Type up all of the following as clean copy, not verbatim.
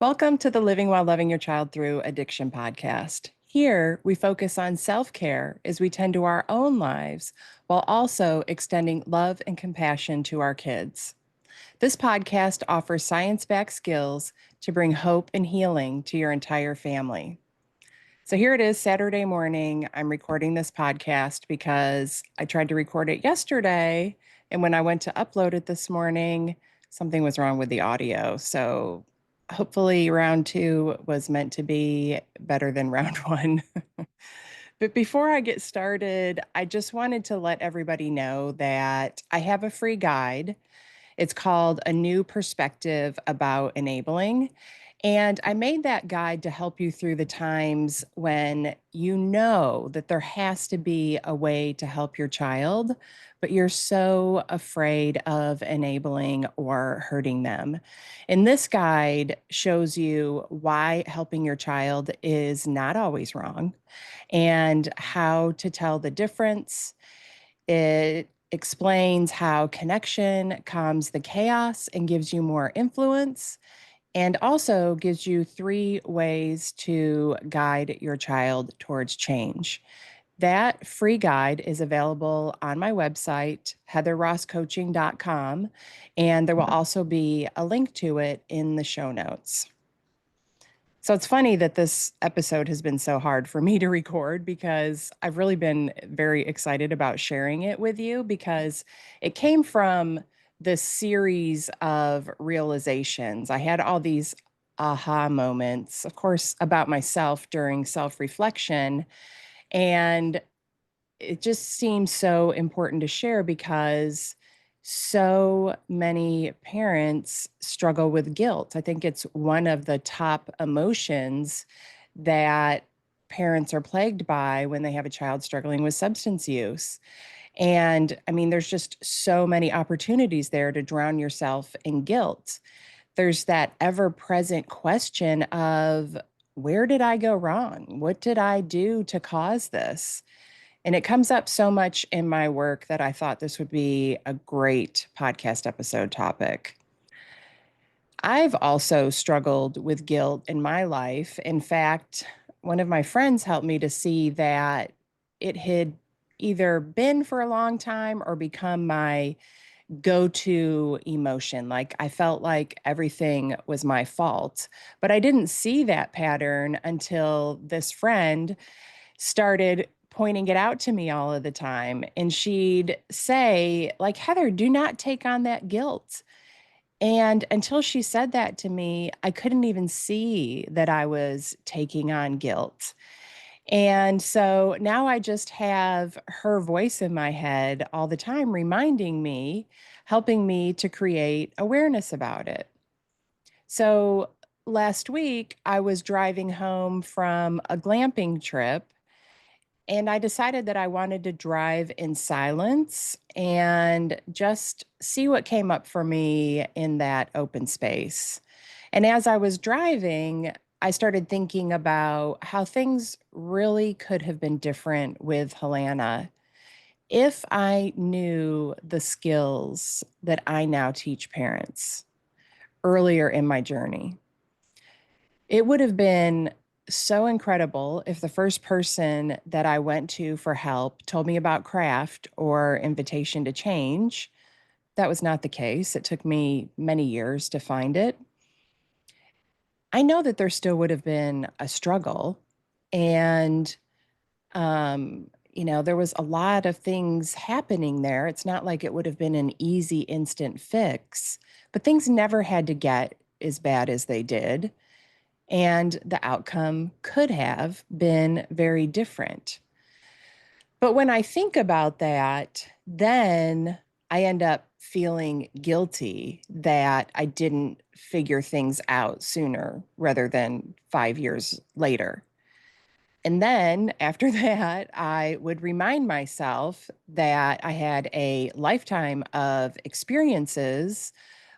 Welcome to the Living While Loving Your Child Through Addiction podcast. Here, we focus on self care as we tend to our own lives while also extending love and compassion to our kids. This podcast offers science backed skills to bring hope and healing to your entire family. So here it is, Saturday morning. I'm recording this podcast because I tried to record it yesterday. And when I went to upload it this morning, something was wrong with the audio. So hopefully, round two was meant to be better than round one. But before I get started, I just wanted to let everybody know that I have a free guide. It's called A New Perspective About Enabling. And I made that guide to help you through the times when you know that there has to be a way to help your child, but you're so afraid of enabling or hurting them. And this guide shows you why helping your child is not always wrong and how to tell the difference. It explains how connection calms the chaos and gives you more influence, and also gives you 3 ways to guide your child towards change. That free guide is available on my website, heatherrosscoaching.com, and there will also be a link to it in the show notes. So it's funny that this episode has been so hard for me to record because I've really been very excited about sharing it with you because it came from this series of realizations. I had all these aha moments, of course, about myself during self reflection. And it just seems so important to share because so many parents struggle with guilt. I think it's one of the top emotions that parents are plagued by when they have a child struggling with substance use. And I mean, there's just so many opportunities there to drown yourself in guilt. There's that ever present question of, where did I go wrong? What did I do to cause this? And it comes up so much in my work that I thought this would be a great podcast episode topic. I've also struggled with guilt in my life. In fact, one of my friends helped me to see that it had either been for a long time or become my go to emotion. Like I felt like everything was my fault. But I didn't see that pattern until this friend started pointing it out to me all of the time. And she'd say, like, Heather, do not take on that guilt. And until she said that to me, I couldn't even see that I was taking on guilt. And so now I just have her voice in my head all the time, reminding me, helping me to create awareness about it. So last week, I was driving home from a glamping trip and I decided that I wanted to drive in silence and just see what came up for me in that open space. And as I was driving, I started thinking about how things really could have been different with Helena if I knew the skills that I now teach parents earlier in my journey. It would have been so incredible if the first person that I went to for help told me about craft or invitation to change. That was not the case. It took me many years to find it. I know that there still would have been a struggle. And, there was a lot of things happening there. It's not like it would have been an easy instant fix, but things never had to get as bad as they did. And the outcome could have been very different. But when I think about that, then I end up feeling guilty that I didn't figure things out sooner rather than 5 years later. And then after that, I would remind myself that I had a lifetime of experiences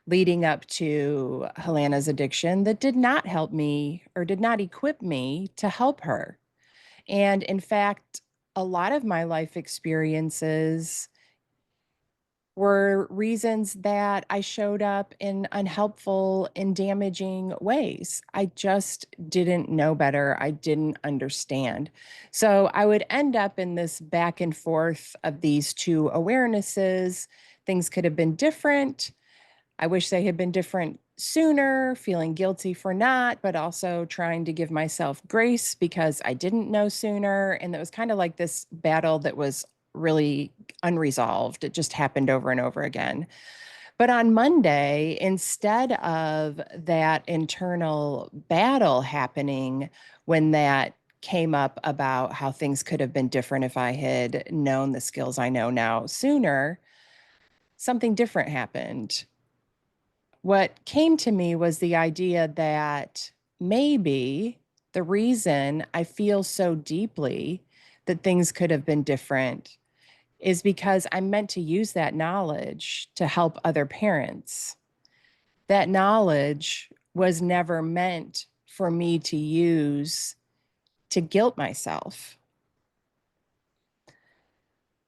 leading up to Helena's addiction that did not help me or did not equip me to help her. And in fact, a lot of my life experiences were reasons that I showed up in unhelpful and damaging ways. I just didn't know better. I didn't understand. So I would end up in this back and forth of these two awarenesses. Things could have been different. I wish they had been different sooner, feeling guilty for not, but also trying to give myself grace because I didn't know sooner. And it was kind of like this battle that was really unresolved. It just happened over and over again. But on Monday, instead of that internal battle happening when that came up about how things could have been different if I had known the skills I know now sooner, something different happened. What came to me was the idea that maybe the reason I feel so deeply that things could have been different is because I'm meant to use that knowledge to help other parents. That knowledge was never meant for me to use to guilt myself.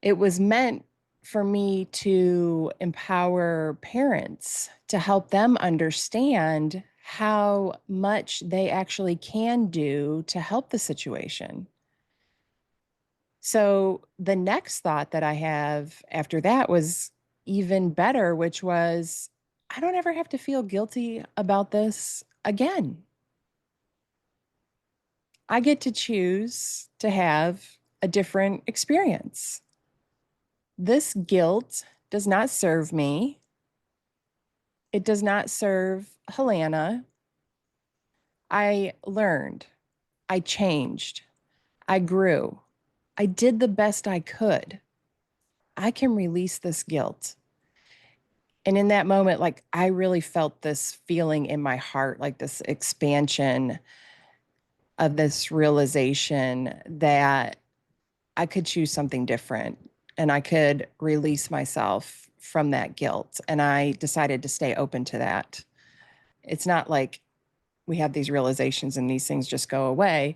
It was meant for me to empower parents to help them understand how much they actually can do to help the situation. So the next thought that I have after that was even better, which was I don't ever have to feel guilty about this again. I get to choose to have a different experience. This guilt does not serve me. It does not serve Helena. I learned. I changed. I grew. I did the best I could. I can release this guilt. And in that moment, like I really felt this feeling in my heart, like this expansion of this realization that I could choose something different and I could release myself from that guilt. And I decided to stay open to that. It's not like we have these realizations and these things just go away.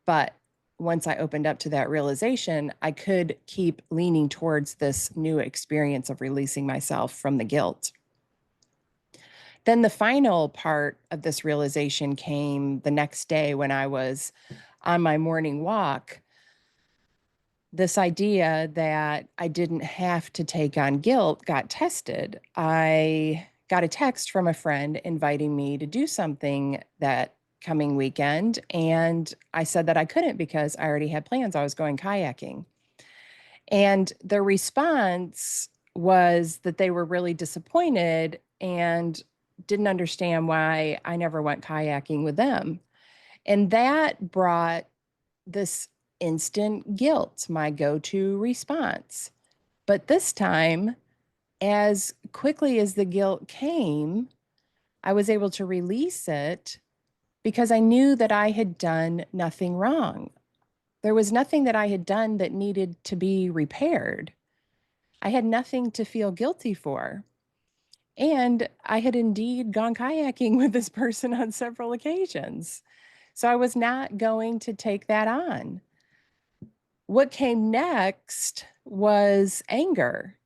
But once I opened up to that realization, I could keep leaning towards this new experience of releasing myself from the guilt. Then the final part of this realization came the next day when I was on my morning walk. This idea that I didn't have to take on guilt got tested. I got a text from a friend inviting me to do something that coming weekend. And I said that I couldn't because I already had plans. I was going kayaking. And the response was that they were really disappointed and didn't understand why I never went kayaking with them. And that brought this instant guilt, my go to response. But this time, as quickly as the guilt came, I was able to release it because I knew that I had done nothing wrong. There was nothing that I had done that needed to be repaired. I had nothing to feel guilty for. And I had indeed gone kayaking with this person on several occasions. So I was not going to take that on. What came next was anger.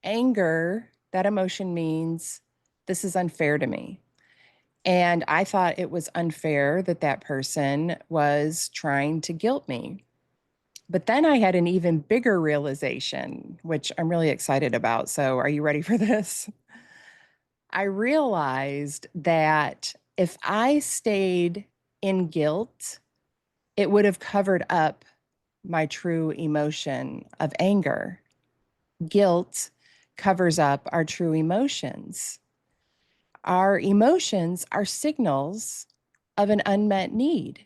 Anger, that emotion means this is unfair to me. And I thought it was unfair that that person was trying to guilt me. But then I had an even bigger realization, which I'm really excited about. So, are you ready for this? I realized that if I stayed in guilt, it would have covered up my true emotion of anger. Guilt covers up our true emotions. Our emotions are signals of an unmet need.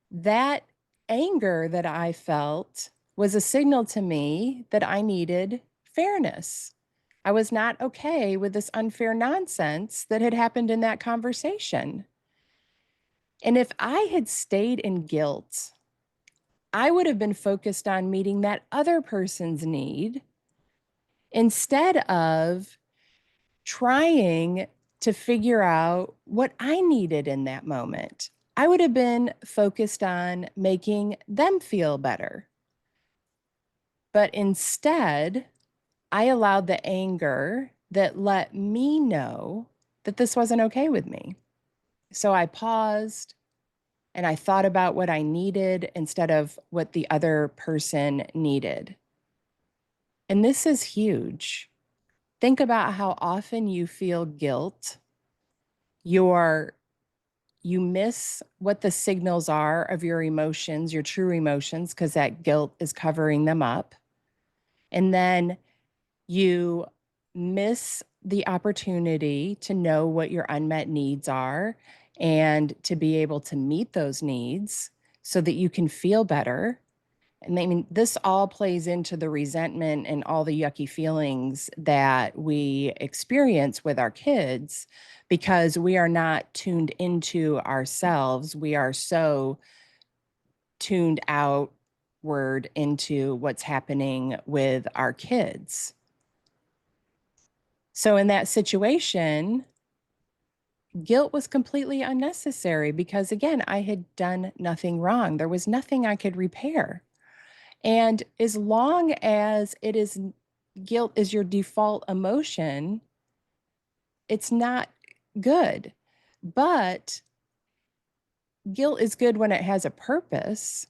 That anger that I felt was a signal to me that I needed fairness. I was not okay with this unfair nonsense that had happened in that conversation. And if I had stayed in guilt, I would have been focused on meeting that other person's need instead of trying to figure out what I needed in that moment. I would have been focused on making them feel better. But instead, I allowed the anger that let me know that this wasn't okay with me. So I paused and I thought about what I needed instead of what the other person needed. And this is huge. Think about how often you feel guilt. You're you miss what the signals are of your emotions, your true emotions, because that guilt is covering them up. And then you miss the opportunity to know what your unmet needs are and to be able to meet those needs so that you can feel better. And I mean, this all plays into the resentment and all the yucky feelings that we experience with our kids because we are not tuned into ourselves. We are so tuned outward into what's happening with our kids. So, in that situation, guilt was completely unnecessary because, again, I had done nothing wrong. There was nothing I could repair. And as long as it is guilt is your default emotion, it's not good. But guilt is good when it has a purpose.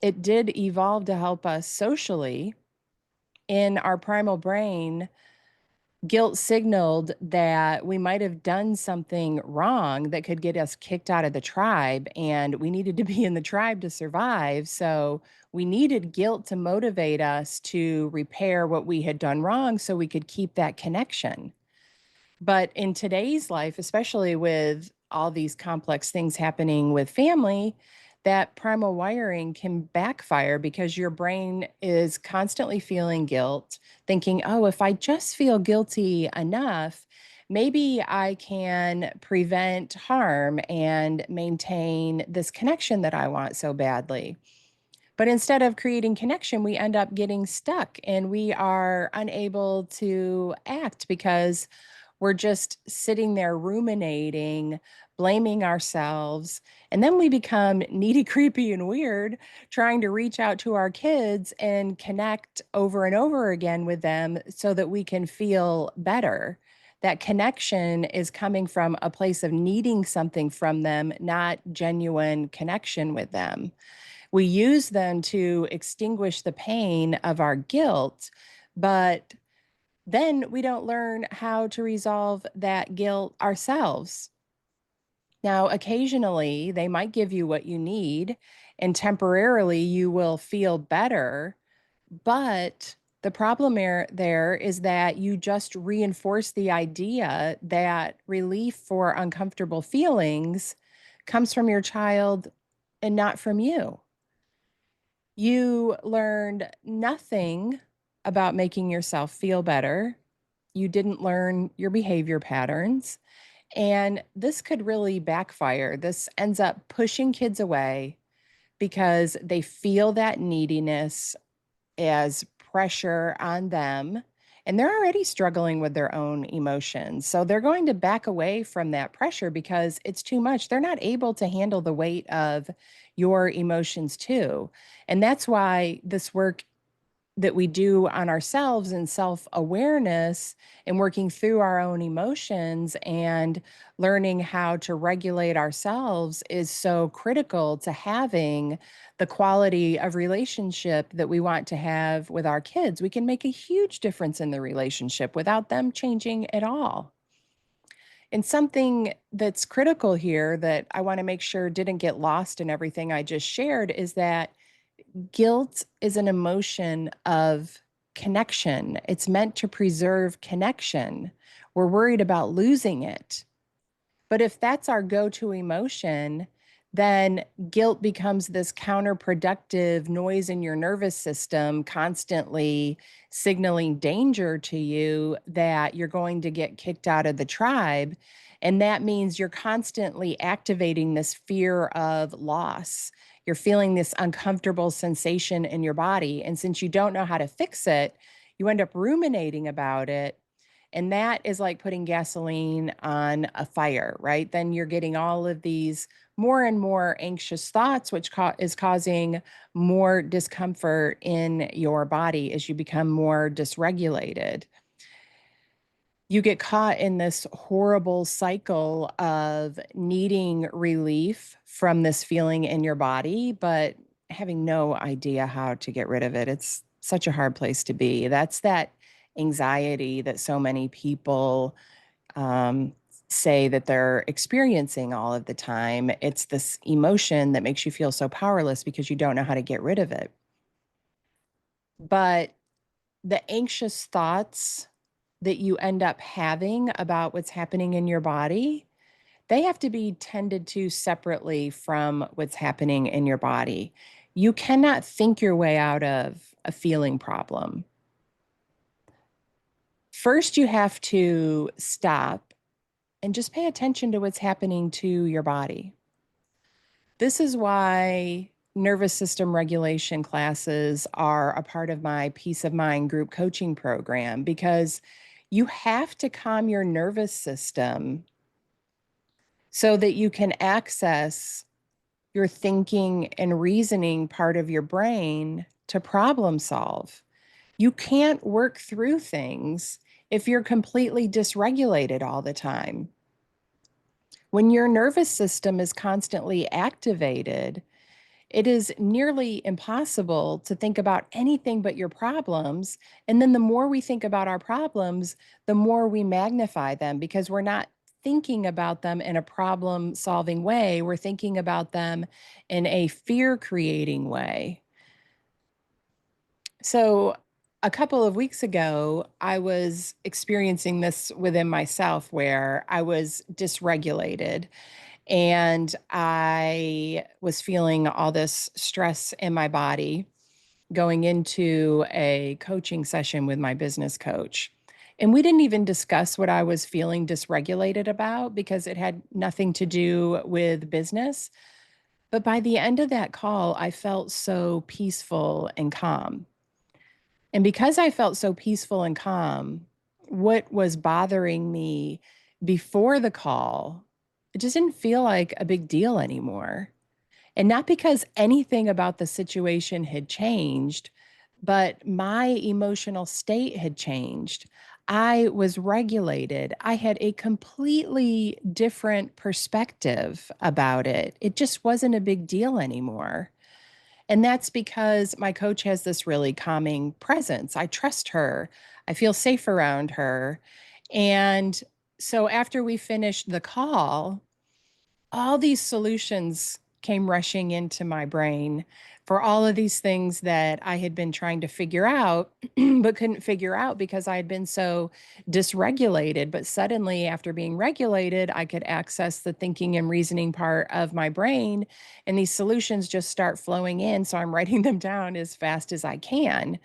It did evolve to help us socially. In our primal brain, guilt signaled that we might have done something wrong that could get us kicked out of the tribe, and we needed to be in the tribe to survive. So we needed guilt to motivate us to repair what we had done wrong so we could keep that connection. But in today's life, especially with all these complex things happening with family, that primal wiring can backfire because your brain is constantly feeling guilt, thinking, oh, if I just feel guilty enough, maybe I can prevent harm and maintain this connection that I want so badly. But instead of creating connection, we end up getting stuck and we are unable to act because we're just sitting there ruminating, blaming ourselves. And then we become needy, creepy, and weird, trying to reach out to our kids and connect over and over again with them so that we can feel better. That connection is coming from a place of needing something from them, not genuine connection with them. We use them to extinguish the pain of our guilt, but then we don't learn how to resolve that guilt ourselves. Now, occasionally they might give you what you need, and temporarily you will feel better. But the problem there is that you just reinforce the idea that relief for uncomfortable feelings comes from your child and not from you. You learned nothing about making yourself feel better. You didn't learn your behavior patterns. And this could really backfire. This ends up pushing kids away because they feel that neediness as pressure on them. And they're already struggling with their own emotions. So they're going to back away from that pressure because it's too much. They're not able to handle the weight of your emotions, too. And that's why this work that we do on ourselves and self awareness and working through our own emotions and learning how to regulate ourselves is so critical to having the quality of relationship that we want to have with our kids. We can make a huge difference in the relationship without them changing at all. And something that's critical here that I want to make sure didn't get lost in everything I just shared is that guilt is an emotion of connection. It's meant to preserve connection. We're worried about losing it. But if that's our go to emotion, then guilt becomes this counterproductive noise in your nervous system, constantly signaling danger to you that you're going to get kicked out of the tribe. And that means you're constantly activating this fear of loss. You're feeling this uncomfortable sensation in your body. And since you don't know how to fix it, you end up ruminating about it And that is like putting gasoline on a fire, right? Then you're getting all of these more and more anxious thoughts, which is causing more discomfort in your body as you become more dysregulated. You get caught in this horrible cycle of needing relief from this feeling in your body, but having no idea how to get rid of it. It's such a hard place to be. That's that anxiety that so many people um, say that they're experiencing all of the time. It's this emotion that makes you feel so powerless because you don't know how to get rid of it. But the anxious thoughts that you end up having about what's happening in your body, they have to be tended to separately from what's happening in your body. You cannot think your way out of a feeling problem. First, you have to stop and just pay attention to what's happening to your body. This is why nervous system regulation classes are a part of my Peace of Mind group coaching program, because you have to calm your nervous system so that you can access your thinking and reasoning part of your brain to problem solve. You can't work through things if you're completely dysregulated all the time. When your nervous system is constantly activated, it is nearly impossible to think about anything but your problems. And then the more we think about our problems, the more we magnify them, because we're not thinking about them in a problem solving way. We're thinking about them in a fear creating way. So, a couple of weeks ago, I was experiencing this within myself where I was dysregulated and I was feeling all this stress in my body going into a coaching session with my business coach. And we didn't even discuss what I was feeling dysregulated about because it had nothing to do with business. But by the end of that call, I felt so peaceful and calm. And because I felt so peaceful and calm, what was bothering me before the call, it just didn't feel like a big deal anymore. And not because anything about the situation had changed, but my emotional state had changed. I was regulated. I had a completely different perspective about it. It just wasn't a big deal anymore. And that's because my coach has this really calming presence. I trust her. I feel safe around her. And so after we finished the call, all these solutions came rushing into my brain for all of these things that I had been trying to figure out, but couldn't figure out because I had been so dysregulated. But suddenly, after being regulated, I could access the thinking and reasoning part of my brain, and these solutions just start flowing in. So I'm writing them down as fast as I can.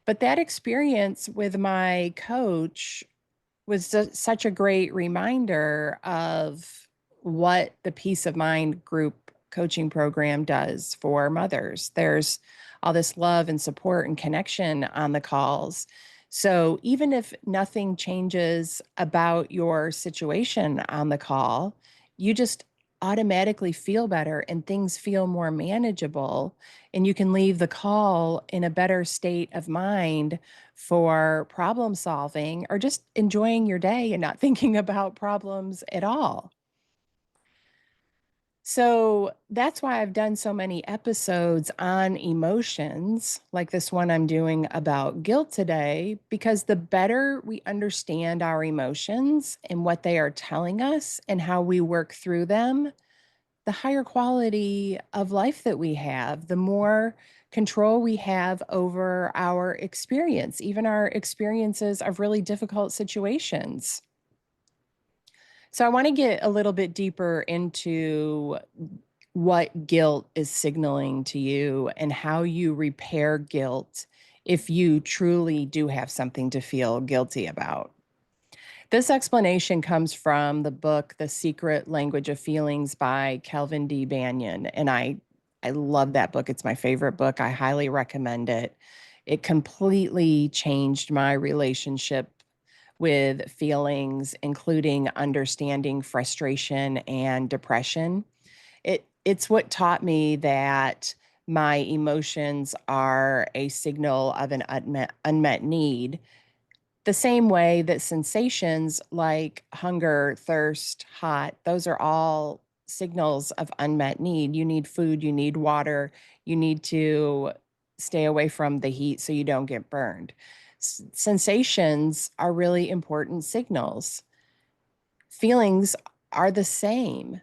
But that experience with my coach was such a great reminder of what the Peace of Mind group coaching program does for mothers. There's all this love and support and connection on the calls. So even if nothing changes about your situation on the call, you just automatically feel better and things feel more manageable. And you can leave the call in a better state of mind for problem solving or just enjoying your day and not thinking about problems at all. So that's why I've done so many episodes on emotions, like this one I'm doing about guilt today, because the better we understand our emotions and what they are telling us and how we work through them, the higher quality of life that we have, the more control we have over our experience, even our experiences of really difficult situations. So I want to get a little bit deeper into what guilt is signaling to you and how you repair guilt if you truly do have something to feel guilty about. This explanation comes from the book, The Secret Language of Feelings by Kelvin D. Banyan. And I love that book. It's my favorite book. I highly recommend it. It completely changed my relationship with feelings, including understanding frustration and depression. It's what taught me that my emotions are a signal of an unmet need, the same way that sensations like hunger, thirst, hot, those are all signals of unmet need. You need food, you need water, you need to stay away from the heat so you don't get burned. Sensations are really important signals. Feelings are the same.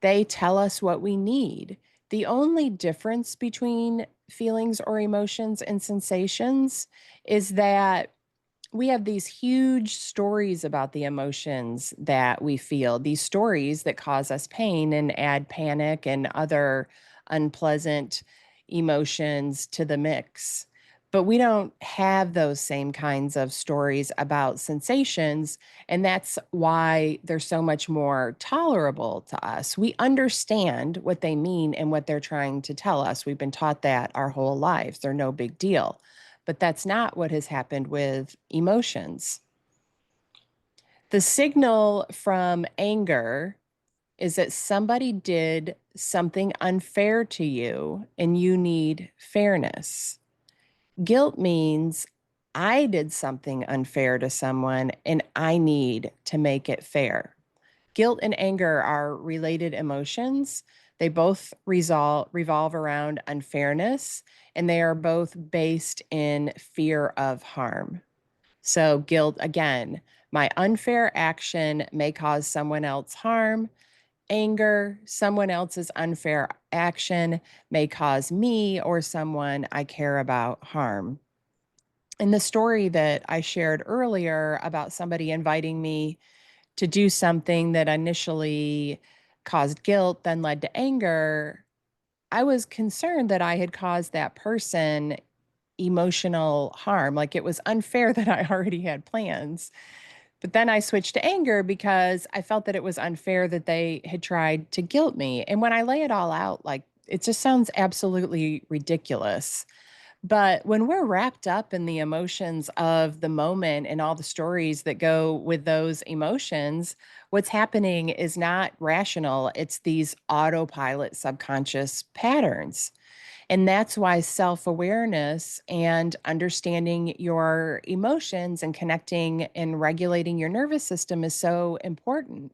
They tell us what we need. The only difference between feelings or emotions and sensations is that we have these huge stories about the emotions that we feel, these stories that cause us pain and add panic and other unpleasant emotions to the mix. But we don't have those same kinds of stories about sensations. And that's why they're so much more tolerable to us. We understand what they mean and what they're trying to tell us. We've been taught that our whole lives. They're no big deal. But that's not what has happened with emotions. The signal from anger is that somebody did something unfair to you and you need fairness. Guilt means I did something unfair to someone and I need to make it fair. Guilt and anger are related emotions. They both revolve around unfairness, and they are both based in fear of harm. So, guilt, again, my unfair action may cause someone else harm. Anger, someone else's unfair action may cause me or someone I care about harm. In the story that I shared earlier about somebody inviting me to do something that initially caused guilt, then led to anger, I was concerned that I had caused that person emotional harm. Like it was unfair that I already had plans. But then I switched to anger because I felt that it was unfair that they had tried to guilt me. And when I lay it all out, like it just sounds absolutely ridiculous. But when we're wrapped up in the emotions of the moment and all the stories that go with those emotions, what's happening is not rational. It's these autopilot subconscious patterns. And that's why self awareness and understanding your emotions and connecting and regulating your nervous system is so important.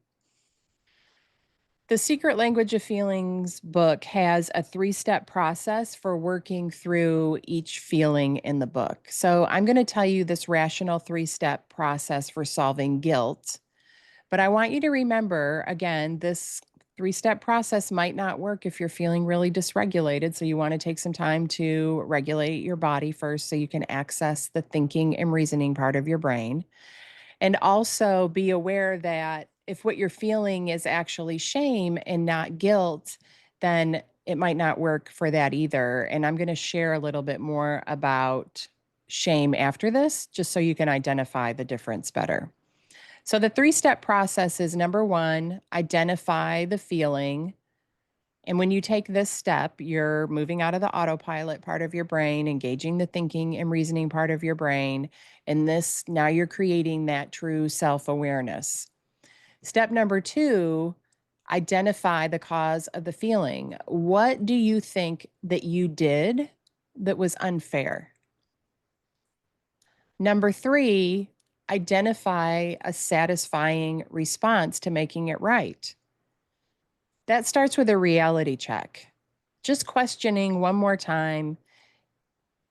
The Secret Language of Feelings book has a 3-step process for working through each feeling in the book. So I'm going to tell you this rational 3-step process for solving guilt. But I want you to remember again, this 3-step process might not work if you're feeling really dysregulated. So you want to take some time to regulate your body first so you can access the thinking and reasoning part of your brain. And also be aware that if what you're feeling is actually shame and not guilt, then it might not work for that either. And I'm going to share a little bit more about shame after this, just so you can identify the difference better. So the 3-step process is number 1, identify the feeling. And when you take this step, you're moving out of the autopilot part of your brain, engaging the thinking and reasoning part of your brain. And this, now you're creating that true self awareness. Step number 2, identify the cause of the feeling. What do you think that you did that was unfair? Number 3, identify a satisfying response to making it right. That starts with a reality check. Just questioning one more time,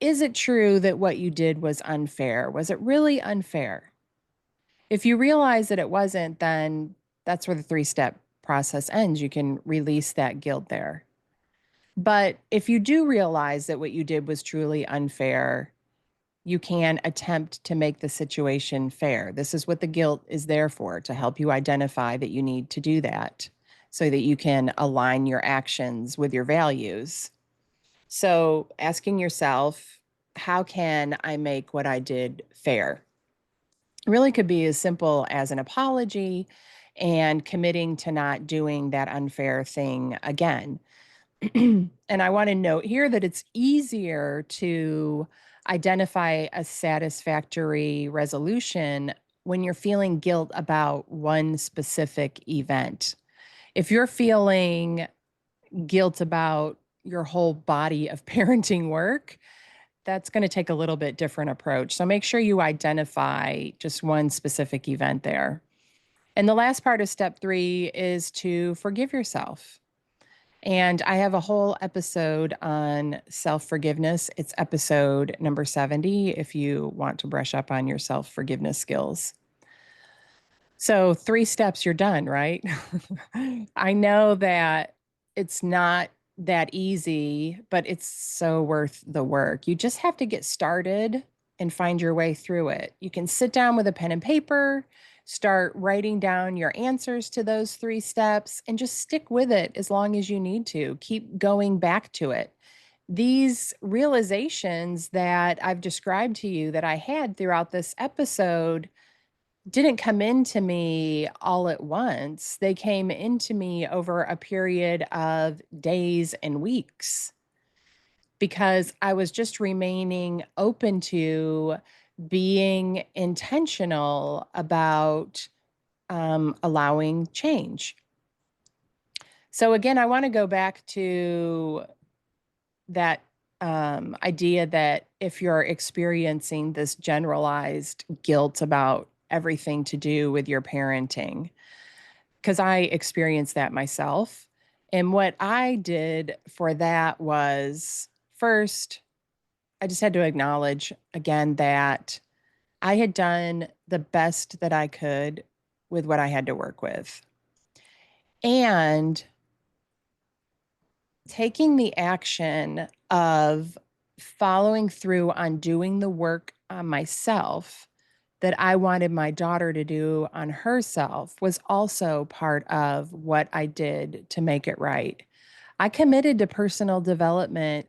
is it true that what you did was unfair? Was it really unfair? If you realize that it wasn't, then that's where the 3-step process ends. You can release that guilt there. But if you do realize that what you did was truly unfair, you can attempt to make the situation fair. This is what the guilt is there for, to help you identify that you need to do that so that you can align your actions with your values. So asking yourself, how can I make what I did fair? Really could be as simple as an apology and committing to not doing that unfair thing again. And I want to note here that it's easier to identify a satisfactory resolution when you're feeling guilt about one specific event. If you're feeling guilt about your whole body of parenting work, that's going to take a little bit different approach. So make sure you identify just one specific event there. And the last part of step 3 is to forgive yourself. And I have a whole episode on self forgiveness. It's episode number 70 if you want to brush up on your self forgiveness skills. So, 3 steps, you're done, right? I know that it's not that easy, but it's so worth the work. You just have to get started and find your way through it. You can sit down with a pen and paper, start writing down your answers to those 3 steps, and just stick with it as long as you need to. Keep going back to it. These realizations that I've described to you that I had throughout this episode didn't come into me all at once. They came into me over a period of days and weeks because I was just remaining open to being intentional about allowing change. So, again, I want to go back to that idea that if you're experiencing this generalized guilt about everything to do with your parenting, because I experienced that myself. And what I did for that was first, I just had to acknowledge again that I had done the best that I could with what I had to work with. And taking the action of following through on doing the work on myself that I wanted my daughter to do on herself was also part of what I did to make it right. I committed to personal development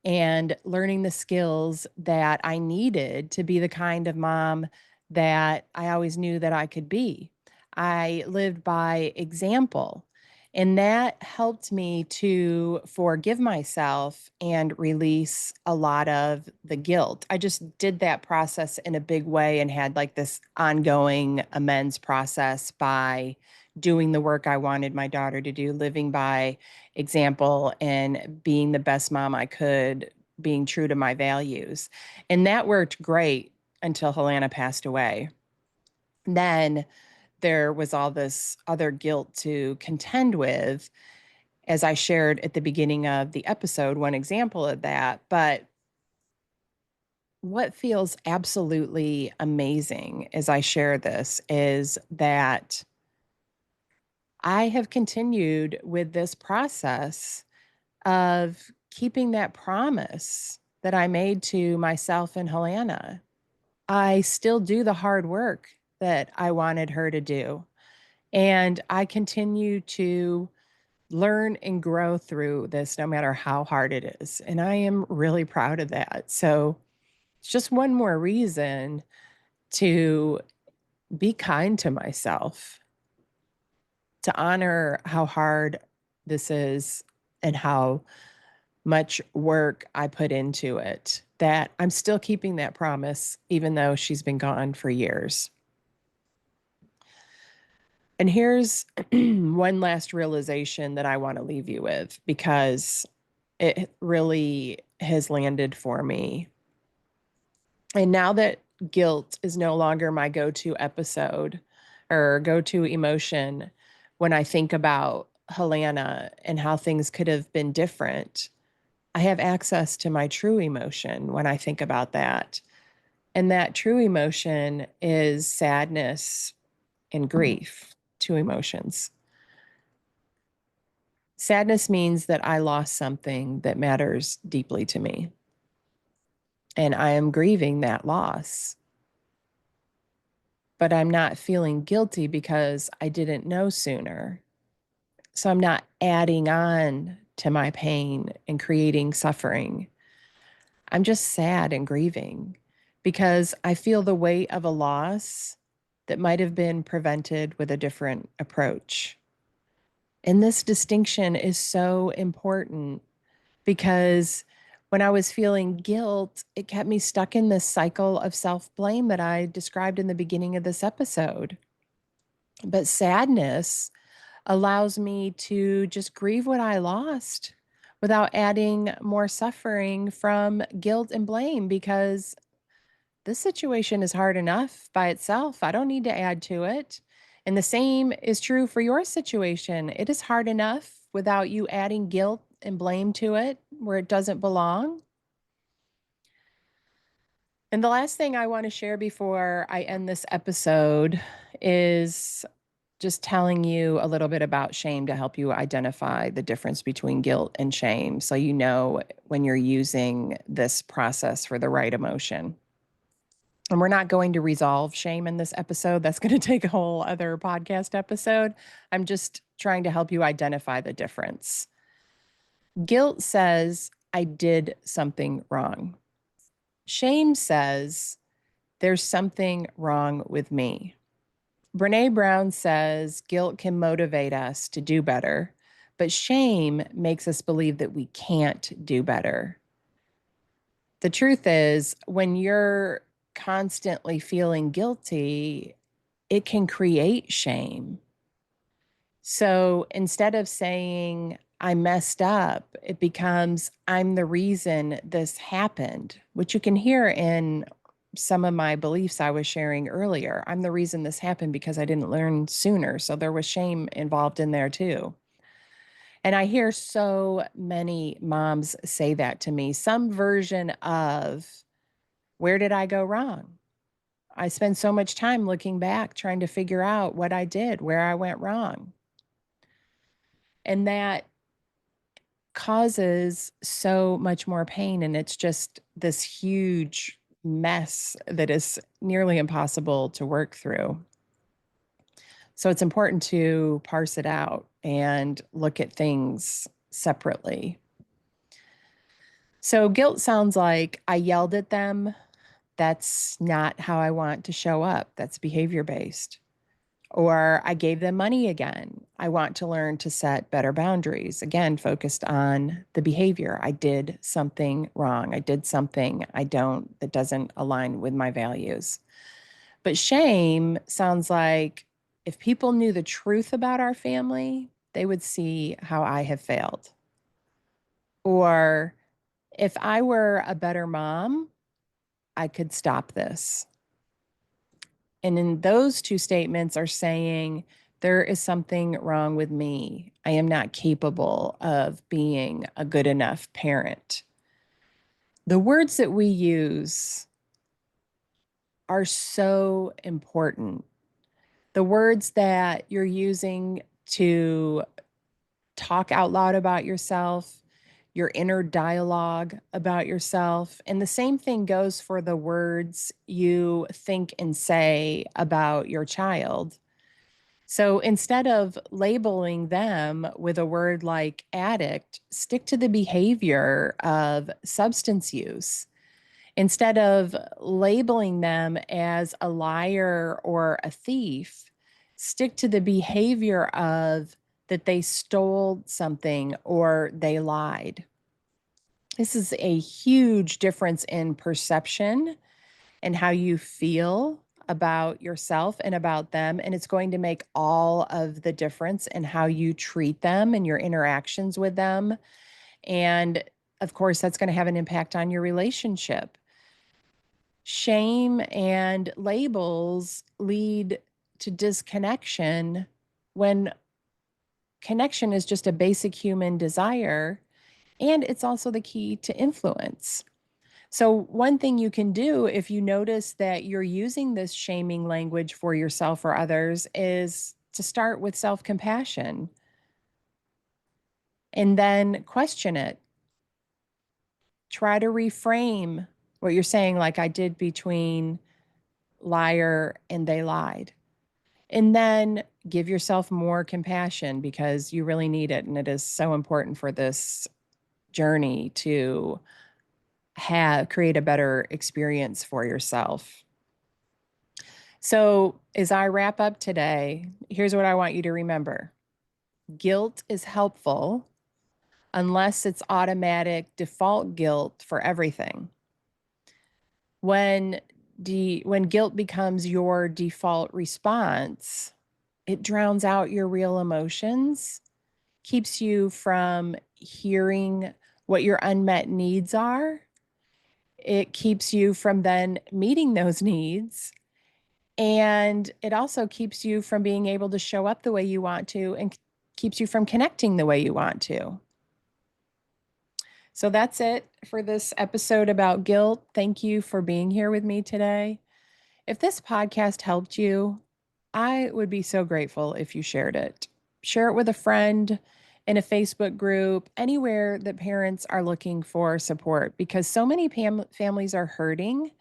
and learning the skills that I needed to be the kind of mom that I always knew that I could be. I lived by example. And that helped me to forgive myself and release a lot of the guilt. I just did that process in a big way and had like this ongoing amends process by doing the work I wanted my daughter to do, living by example and being the best mom I could, being true to my values. And that worked great until Helena passed away. Then there was all this other guilt to contend with, as I shared at the beginning of the episode, one example of that. But what feels absolutely amazing as I share this is that I have continued with this process of keeping that promise that I made to myself and Helena. I still do the hard work that I wanted her to do. And I continue to learn and grow through this no matter how hard it is. And I am really proud of that. So it's just one more reason to be kind to myself, to honor how hard this is and how much work I put into it, that I'm still keeping that promise, even though she's been gone for years. And here's one last realization that I want to leave you with because it really has landed for me. And now that guilt is no longer my go to episode or go to emotion when I think about Helena and how things could have been different, I have access to my true emotion when I think about that. And that true emotion is sadness and grief, two emotions. Sadness means that I lost something that matters deeply to me. And I am grieving that loss. But I'm not feeling guilty because I didn't know sooner. So I'm not adding on to my pain and creating suffering. I'm just sad and grieving because I feel the weight of a loss that might have been prevented with a different approach. And this distinction is so important because When I was feeling guilt, it kept me stuck in this cycle of self blame that I described in the beginning of this episode. But sadness allows me to just grieve what I lost without adding more suffering from guilt and blame because this situation is hard enough by itself. I don't need to add to it. And the same is true for your situation. It is hard enough without you adding guilt and blame to it where it doesn't belong. And the last thing I want to share before I end this episode is just telling you a little bit about shame to help you identify the difference between guilt and shame so you know when you're using this process for the right emotion. And we're not going to resolve shame in this episode. That's going to take a whole other podcast episode. I'm just trying to help you identify the difference. Guilt says, I did something wrong. Shame says, there's something wrong with me. Brene Brown says guilt can motivate us to do better, but shame makes us believe that we can't do better. The truth is, when you're constantly feeling guilty, it can create shame. So instead of saying, I messed up, it becomes, I'm the reason this happened, which you can hear in some of my beliefs I was sharing earlier. I'm the reason this happened because I didn't learn sooner. So there was shame involved in there too. And I hear so many moms say that to me, some version of, where did I go wrong? I spend so much time looking back, trying to figure out what I did, where I went wrong. And that causes so much more pain. And it's just this huge mess that is nearly impossible to work through. So it's important to parse it out and look at things separately. So guilt sounds like I yelled at them. That's not how I want to show up. That's behavior based. Or I gave them money again. I want to learn to set better boundaries. Again, focused on the behavior. I did something wrong. I did something that doesn't align with my values. But shame sounds like if people knew the truth about our family, they would see how I have failed. Or if I were a better mom, I could stop this. And in those two statements are saying, there is something wrong with me. I am not capable of being a good enough parent. The words that we use are so important. The words that you're using to talk out loud about yourself, your inner dialogue about yourself. And the same thing goes for the words you think and say about your child. So instead of labeling them with a word like addict, stick to the behavior of substance use. Instead of labeling them as a liar or a thief, stick to the behavior of that they stole something or they lied. This is a huge difference in perception and how you feel about yourself and about them. And it's going to make all of the difference in how you treat them and your interactions with them. And of course, that's going to have an impact on your relationship. Shame and labels lead to disconnection when connection is just a basic human desire. And it's also the key to influence. So, one thing you can do if you notice that you're using this shaming language for yourself or others is to start with self compassion and then question it. Try to reframe what you're saying, like I did between liar and they lied. And then give yourself more compassion because you really need it. And it is so important for this journey to create a better experience for yourself. So, as I wrap up today, here's what I want you to remember. Guilt is helpful unless it's automatic default guilt for everything. When when guilt becomes your default response, it drowns out your real emotions, keeps you from hearing what your unmet needs are. It keeps you from then meeting those needs. And it also keeps you from being able to show up the way you want to and keeps you from connecting the way you want to. So that's it for this episode about guilt. Thank you for being here with me today. If this podcast helped you, I would be so grateful if you shared it. Share it with a friend, in a Facebook group, anywhere that parents are looking for support, because so many families are hurting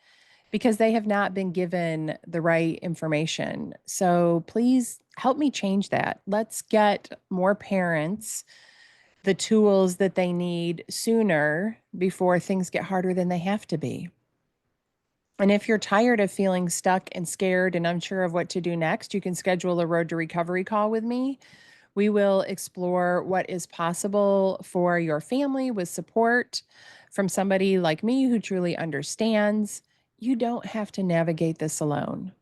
because they have not been given the right information. So please help me change that. Let's get more parents the tools that they need sooner before things get harder than they have to be. And if you're tired of feeling stuck and scared and unsure of what to do next, you can schedule a Road to Recovery call with me. We will explore what is possible for your family with support from somebody like me who truly understands. You don't have to navigate this alone.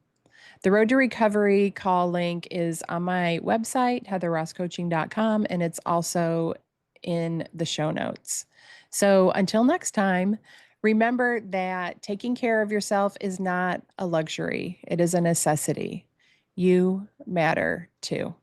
The Road to Recovery call link is on my website, heatherrosscoaching.com, and it's also in the show notes. So until next time, remember that taking care of yourself is not a luxury, it is a necessity. You matter too.